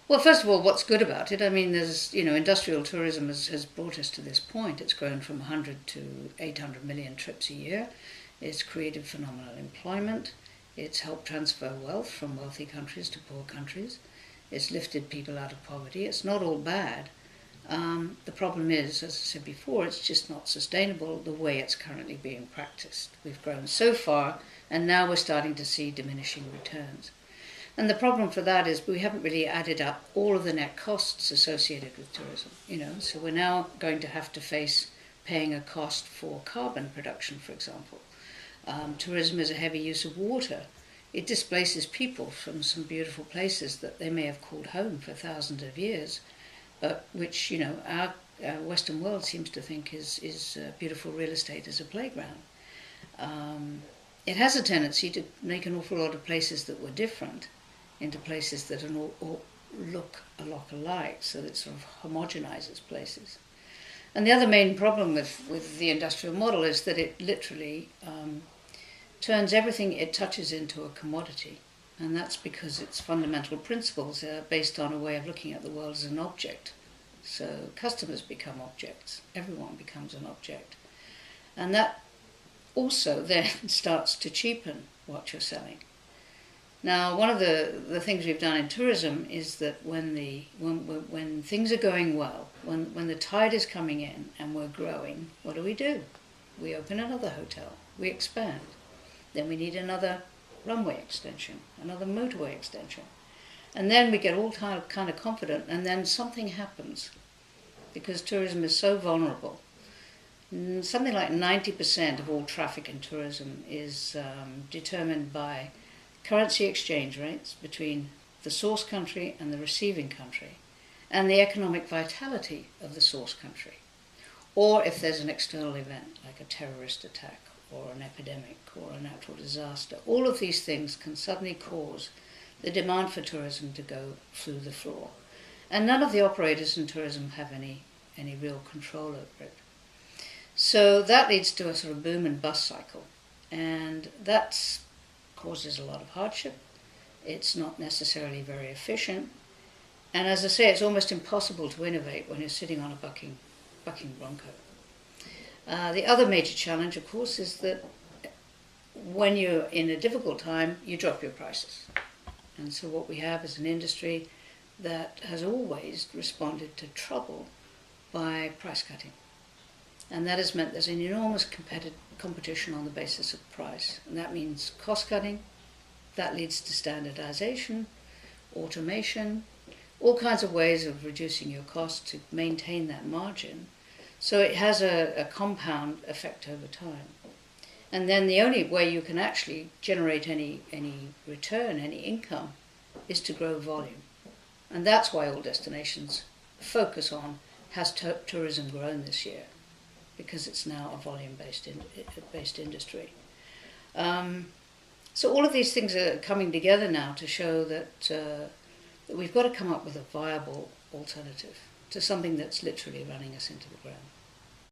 Well, first of all, what's good about it? I mean, industrial tourism has brought us to this point. It's grown from 100 to 800 million trips a year. It's created phenomenal employment. It's helped transfer wealth from wealthy countries to poor countries. It's lifted people out of poverty. It's not all bad. The problem is, as I said before, it's just not sustainable the way it's currently being practiced. We've grown so far, and now we're starting to see diminishing returns. And the problem for that is we haven't really added up all of the net costs associated with tourism. So we're now going to have to face paying a cost for carbon production, for example. Tourism is a heavy use of water. It displaces people from some beautiful places that they may have called home for thousands of years, but which our Western world seems to think is beautiful real estate as a playground. It has a tendency to make an awful lot of places that were different into places that look a lot alike, so that it sort of homogenizes places. And the other main problem with the industrial model is that it literally turns everything it touches into a commodity. And that's because its fundamental principles are based on a way of looking at the world as an object. So customers become objects, everyone becomes an object. And that also then starts to cheapen what you're selling. Now, one of the things we've done in tourism is that when things are going well, when the tide is coming in and we're growing, what do? We open another hotel, we expand. Then we need another runway extension, another motorway extension. And then we get all kind of confident, and then something happens because tourism is so vulnerable. Something like 90% of all traffic in tourism is determined by currency exchange rates between the source country and the receiving country, and the economic vitality of the source country. Or if there's an external event like a terrorist attack or an epidemic or a natural disaster, all of these things can suddenly cause the demand for tourism to go through the floor. And none of the operators in tourism have any real control over it. So that leads to a sort of boom and bust cycle. And that causes a lot of hardship. It's not necessarily very efficient. And as I say, it's almost impossible to innovate when you're sitting on a bucking bronco. The other major challenge, of course, is that when you're in a difficult time, you drop your prices. And so what we have is an industry that has always responded to trouble by price cutting. And that has meant there's an enormous competition on the basis of price. And that means cost cutting, that leads to standardization, automation, all kinds of ways of reducing your cost to maintain that margin. So it has a compound effect over time. And then the only way you can actually generate any return, any income, is to grow volume. And that's why all destinations focus on, has tourism grown this year? Because it's now a volume-based industry. So all of these things are coming together now to show that we've got to come up with a viable alternative to something that's literally running us into the ground.